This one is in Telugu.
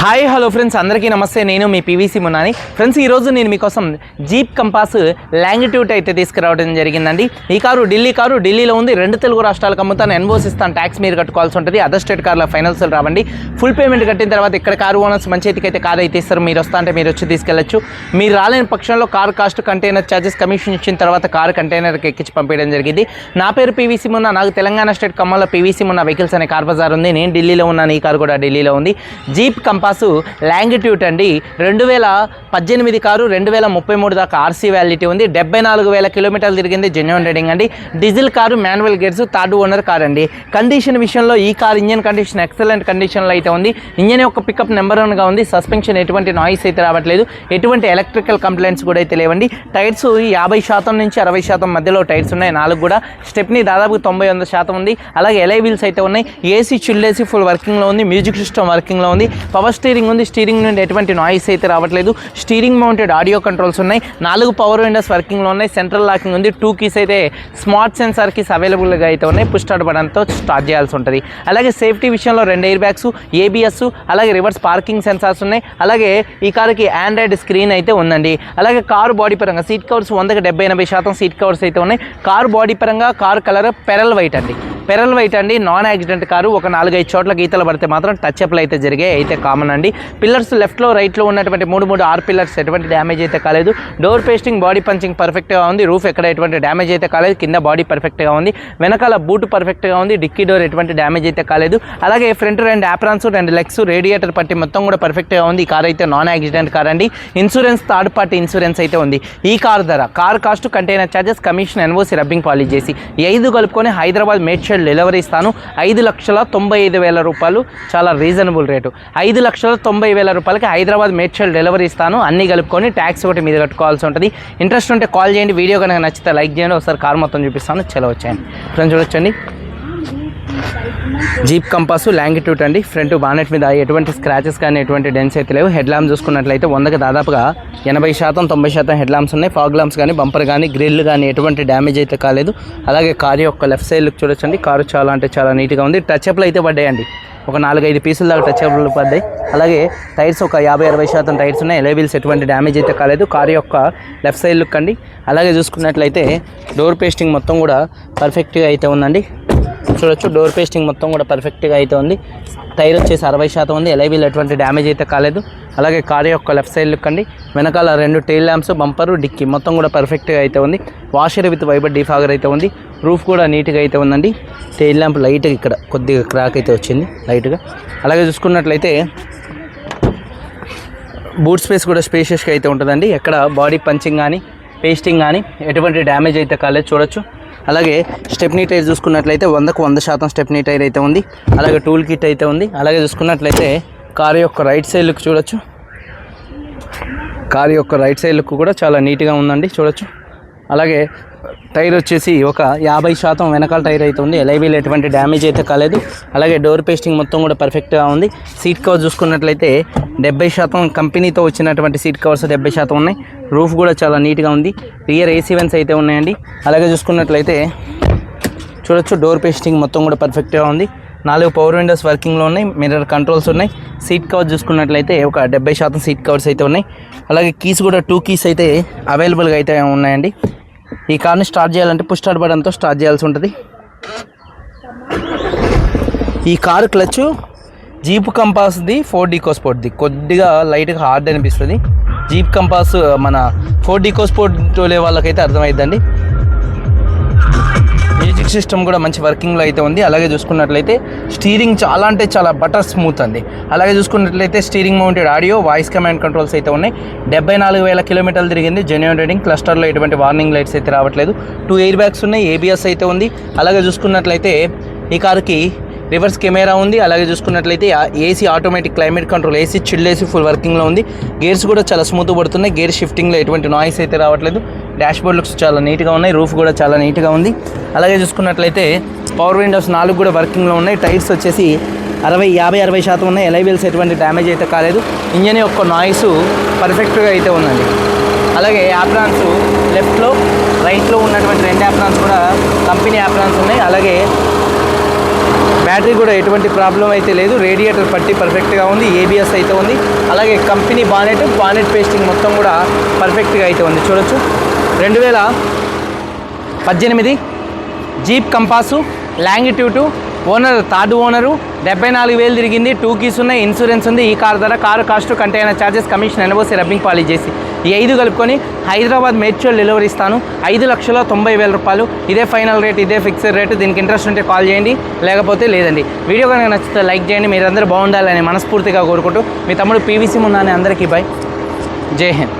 హాయ్ హలో ఫ్రెండ్స్, అందరికీ నమస్తే. నేను మీ పీవీసీ మున్నాని. ఫ్రెండ్స్, ఈరోజు నేను మీకోసం జీప్ కంపాస్ లాంగిట్యూడ్ అయితే తీసుకురావడం జరిగిందండి. ఈ కారు ఢిల్లీలో ఉంది. 2 తెలుగు రాష్ట్రాలకు అమ్ముతాను, ఎన్ఓసి ఇస్తాను, ట్యాక్స్ మీరు కట్టుకోవాల్సి ఉంటుంది. అదర్ స్టేట్ కార్ల ఫైనాన్స్ రావండి. ఫుల్ పేమెంట్ కట్టిన తర్వాత ఇక్కడ కారు ఓనర్స్ మంచి అయితే కారు అయితే ఇస్తారు. మీరు వస్తా అంటే మీరు వచ్చి తీసుకెళ్ళచ్చు. మీరు రాలేని పక్షంలో car cost, container charges, commission ఇచ్చిన తర్వాత కారు కంటైనర్కి ఎక్కించి పంపించడం జరిగింది. నా పేరు పీవీసీ మున్నా. నాకు తెలంగాణ స్టేట్ ఖమ్మంలో పీవీసీ మున్నా వెహికల్స్ అనే కార్ బజార్ ఉంది. నేను ఢిల్లీలో ఉన్నాను, ఈ కారు కూడా ఢిల్లీలో ఉంది. జీప్ కంపాస్ లాంగిట్యూడ్ అండి. 2018 కారు, 2033 దాకా ఆర్సీ వ్యాలిటీ ఉంది. 74,000 కిలోమీటర్లు తిరిగింది. జెన్యూన్ రైడింగ్ అండి. Diesel car, manual gears, third owner car అండి. కండిషన్ విషయంలో ఈ కార్ ఇంజన్ కండిషన్ ఎక్సలెంట్ కండిషన్లో అయితే ఉంది. ఇంజన్ యొక్క పికప్ నెంబర్ 1గా ఉంది. సస్పెన్షన్ ఎటువంటి నాయిస్ అయితే రావట్లేదు. ఎటువంటి ఎలక్ట్రికల్ కంప్లైంట్స్ కూడా అయితే లేవండి. టైర్స్ 50% నుంచి 60% మధ్యలో టైర్స్ ఉన్నాయి. 4 కూడా స్టెప్ని దాదాపు 90-100% ఉంది. అలాగే ఎలై వీల్స్ అయితే ఉన్నాయి. ఏసీ చిల్లేసి ఫుల్ వర్కింగ్లో ఉంది. మ్యూజిక్ సిస్టమ్ వర్కింగ్లో ఉంది. పవర్ స్టీరింగ్ ఉంది. స్టీరింగ్ నుండి ఎటువంటి నాయిస్ అయితే రావట్లేదు. స్టీరింగ్ మౌంటెడ్ ఆడియో కంట్రోల్స్ ఉన్నాయి. 4 పవర్ విండోస్ వర్కింగ్లో ఉన్నాయి. సెంట్రల్ లాకింగ్ ఉంది. 2 కీస్ అయితే స్మార్ట్ సెన్సార్ కీస్ అవైలబుల్గా అయితే ఉన్నాయి. పుష్ స్టార్ట్ బటన్తో స్టార్ట్ చేయాల్సి ఉంటుంది. అలాగే సేఫ్టీ విషయంలో 2 ఎయిర్ బ్యాగ్స్, ఏబిఎస్, అలాగే రివర్స్ పార్కింగ్ సెన్సార్స్ ఉన్నాయి. అలాగే ఈ కారుకి ఆండ్రాయిడ్ స్క్రీన్ అయితే ఉందండి. అలాగే కారు బాడీ పరంగా సీట్ కవర్స్ 100కి 70-80% సీట్ కవర్స్ అయితే ఉన్నాయి. కారు బాడీ పరంగా కారు కలర్ పెరల్ వైట్ అండి. Non accident car. ఒక 4-5 చోట్ల గీతలు పడితే మాత్రం టచ్ అప్లు అయితే జరిగాయి, అయితే కామన్ అండి. పిల్లర్స్ లెఫ్ట్లో రైట్లో ఉన్నటువంటి 3 ఆర్ పిల్లర్స్ ఎటువంటి డ్యామేజ్ అయితే కాలేదు. డోర్ పేస్టింగ్, బాడీ పంచింగ్ పర్ఫెక్ట్గా ఉంది. రూఫ్ ఎక్కడ ఎటువంటి డ్యామేజ్ అయితే కాలేదు. కింద బాడీ పర్ఫెక్ట్గా ఉంది. వెనకాల బూట్ పర్ఫెక్ట్గా ఉంది. డిక్కీ డోర్ ఎటువంటి డ్యామేజ్ అయితే కాలేదు. అలాగే ఫ్రంట్ 2 యాప్రాన్స్, 2 లెగ్స్, రేడియేటర్ పట్టి మొత్తం కూడా పర్ఫెక్ట్గా ఉంది. ఈ కార్ అయితే నాన్ యాక్సిడెంట్ కార్ అండి. ఇన్సూరెన్స్ థర్డ్ పార్టీ ఇన్సూరెన్స్ అయితే ఉంది. ఈ కార్ ధర, car cost, container charges, commission, NOC, rubbing polish చేసి 5 కలుపుకొని హైదరాబాద్ మేడ్చల్ డెలివరీ ఇస్తాను. 5,95,000 రూపాయలు. చాలా రీజనబుల్ రేటు. 5,90,000 రూపాయలకి హైదరాబాద్ మేడ్చల్ డెలివరీ ఇస్తాను. అన్నీ కలుపుకొని ట్యాక్స్ ఒకటి మీద కట్టుకోవాల్సి ఉంటుంది. ఇంట్రెస్ట్ ఉంటే కాల్ చేయండి. వీడియో కనుక నచ్చితే లైక్ చేయండి. ఒకసారి కార్ మొత్తం చూపిస్తాను. చలో వచ్చాయండి ఫ్రెండ్స్, చూడొచ్చండి. జీప్ కంపాస్ లాంగిట్యూడ్ అండి. ఫ్రంట్ బానెట్ మీద ఎటువంటి స్క్రాచెస్ కానీ ఎటువంటి డెన్స్ అయితే లేవు. హెడ్ ల్యాంప్స్ చూసుకున్నట్లయితే 100కి దాదాపుగా 80-90% హెడ్ ల్యాంప్స్ ఉన్నాయి. ఫాగ్ ల్యాంప్స్ కానీ, బంపర్ కానీ, గ్రిల్ కానీ ఎటువంటి డ్యామేజ్ అయితే కాలేదు. అలాగే కారు యొక్క లెఫ్ట్ సైడ్ లుక్ చూడొచ్చండి. కారు చాలా అంటే చాలా నీట్గా ఉంది. టచ్ అప్లు అయితే పడ్డాయండి. ఒక 4-5 పీసుల దాకా టచ్ అప్లు పడ్డాయి. అలాగే టైర్స్ ఒక 50-60% టైర్స్ ఉన్నాయి. ఎలై వీల్స్ ఎటువంటి డ్యామేజ్ అయితే కాలేదు. కారు యొక్క లెఫ్ట్ సైడ్ లుక్ అండి. అలాగే చూసుకున్నట్లయితే డోర్ పేస్టింగ్ మొత్తం కూడా పర్ఫెక్ట్గా అయితే ఉందండి. చూడొచ్చు, డోర్ పేస్టింగ్ మొత్తం కూడా పర్ఫెక్ట్గా అయితే ఉంది. టైర్ వచ్చేసి 60% ఉంది. ఎలై వీల్ ఎటువంటి డ్యామేజ్ అయితే కాలేదు. అలాగే కారు యొక్క లెఫ్ట్ సైడ్ లుక్ అండి. వెనకాల 2 టెయిల్ ల్యాంప్స్, బంపరు, డిక్కీ మొత్తం కూడా పర్ఫెక్ట్గా అయితే ఉంది. వాషర్ విత్ వైబర్ డీఫాగర్ అయితే ఉంది. రూఫ్ కూడా నీట్గా అయితే ఉందండి. టెయిల్ ల్యాంప్ లైట్గా ఇక్కడ కొద్దిగా క్రాక్ అయితే వచ్చింది లైట్గా. అలాగే చూసుకున్నట్లయితే బూట్ స్పేస్ కూడా స్పేషియస్గా అయితే ఉంటుందండి. ఎక్కడ బాడీ పంచింగ్ కానీ, పేస్టింగ్ కానీ ఎటువంటి డ్యామేజ్ అయితే కాలేదు. చూడొచ్చు. అలాగే స్టెప్నీ టైర్ చూసుకున్నట్లయితే 100% స్టెప్నీ టైర్ అయితే ఉంది. అలాగే టూల్ కిట్ అయితే ఉంది. అలాగే చూసుకున్నట్లయితే కారు యొక్క రైట్ సైడ్ లుక్ చూడొచ్చు. కారు యొక్క రైట్ సైడ్ లుక్ కూడా చాలా నీట్గా ఉందండి. చూడొచ్చు. అలాగే టైర్ వచ్చేసి ఒక 50% వెనకాల టైర్ అయితే ఉంది. ఎలై వీల్ ఎటువంటి డ్యామేజ్ అయితే కాలేదు. అలాగే డోర్ పేస్టింగ్ మొత్తం కూడా పర్ఫెక్ట్గా ఉంది. సీట్ కవర్ చూసుకున్నట్లయితే 70% కంపెనీతో వచ్చినటువంటి సీట్ కవర్స్ 70% ఉన్నాయి. రూఫ్ కూడా చాలా నీట్గా ఉంది. రియర్ ఏసీ వెన్స్ అయితే ఉన్నాయండి. అలాగే చూసుకున్నట్లయితే చూడొచ్చు, డోర్ పేస్టింగ్ మొత్తం కూడా పర్ఫెక్ట్గా ఉంది. 4 పవర్ విండోస్ వర్కింగ్లో ఉన్నాయి. మిర్రర్ కంట్రోల్స్ ఉన్నాయి. సీట్ కవర్ చూసుకున్నట్లయితే ఒక 70% సీట్ కవర్స్ అయితే ఉన్నాయి. అలాగే కీస్ కూడా 2 కీస్ అయితే అవైలబుల్గా అయితే ఉన్నాయండి. ఈ కార్ని స్టార్ట్ చేయాలంటే పుష్ స్టార్ట్ బటన్తో స్టార్ట్ చేయాల్సి ఉంటుంది. ఈ కారు క్లచ్ జీప్ కంపాస్ది 4D స్పోర్ట్ది కొద్దిగా లైట్గా హార్డ్ అనిపిస్తుంది. జీప్ కంపాస్ మన 4D స్పోర్ట్ తోలే వాళ్ళకైతే అర్థమైద్దండి. మ్యూజిక్ సిస్టమ్ కూడా మంచి వర్కింగ్లో అయితే ఉంది. అలాగే చూసుకున్నట్లయితే స్టీరింగ్ చాలా అంటే చాలా బటర్ స్మూత్ అండి. అలాగే చూసుకున్నట్లయితే steering mounted audio, voice command controls అయితే ఉన్నాయి. 74,000 కిలోమీటర్లు తిరిగింది. Genuine riding. క్లస్టర్లో ఎటువంటి వార్నింగ్ లైట్స్ అయితే రావట్లేదు. 2 ఎయిర్ బ్యాగ్స్ ఉన్నాయి. ఏబిఎస్ అయితే ఉంది. అలాగే చూసుకున్నట్లయితే ఈ కారుకి రివర్స్ కెమెరా ఉంది. అలాగే చూసుకున్నట్లయితే AC automatic climate control, AC chilled AC full వర్కింగ్లో ఉంది. గేర్స్ కూడా చాలా స్మూత్ పడుతున్నాయి. గేర్ షిఫ్టింగ్లో ఎటువంటి నాయిస్ అయితే రావట్లేదు. డాష్ బోర్డ్ లుక్స్ చాలా నీట్గా ఉన్నాయి. రూఫ్ కూడా చాలా నీట్గా ఉంది. అలాగే చూసుకున్నట్లయితే పవర్ విండోస్ 4 కూడా వర్కింగ్లో ఉన్నాయి. టైర్స్ వచ్చేసి 50-60% ఉన్నాయి. ఎలై వీల్స్ ఎటువంటి డ్యామేజ్ అయితే కాలేదు. ఇంజన్ యొక్క నాయిస్ పర్ఫెక్ట్గా అయితే ఉందండి. అలాగే యాప్రాన్స్ లెఫ్ట్లో రైట్లో ఉన్నటువంటి 2 యాప్రాన్స్ కూడా కంపెనీ యాప్రాన్స్ ఉన్నాయి. అలాగే బ్యాటరీ కూడా ఎటువంటి ప్రాబ్లం అయితే లేదు. రేడియేటర్ పట్టి పర్ఫెక్ట్గా ఉంది. ఏబిఎస్ అయితే ఉంది. అలాగే కంపెనీ బానెట్ పేస్టింగ్ మొత్తం కూడా పర్ఫెక్ట్గా అయితే ఉంది. చూడొచ్చు 2018 jeep Compass longitude, owner third owner, 74,000 తిరిగింది. 2 కీస్ ఉన్నాయి, ఇన్సూరెన్స్ ఉంది. ఈ కార్ ధర car cost container charges commission NOC rubbing polish చేసి ఈ 5 కలుపుకొని హైదరాబాద్ మేడ్చల్ డెలివరీ ఇస్తాను. 5,90,000 రూపాయలు. ఇదే ఫైనల్ రేట్, ఇదే ఫిక్స్డ్ రేటు. దీనికి ఇంట్రెస్ట్ ఉంటే కాల్ చేయండి, లేకపోతే లేదండి. వీడియో కనుక నచ్చితే లైక్ చేయండి. మీరందరూ బాగుండాలని మనస్ఫూర్తిగా కోరుకుంటూ మీ తమ్ముడు పీవీసీ మున్నాని అందరికీ బై. జై హింద్.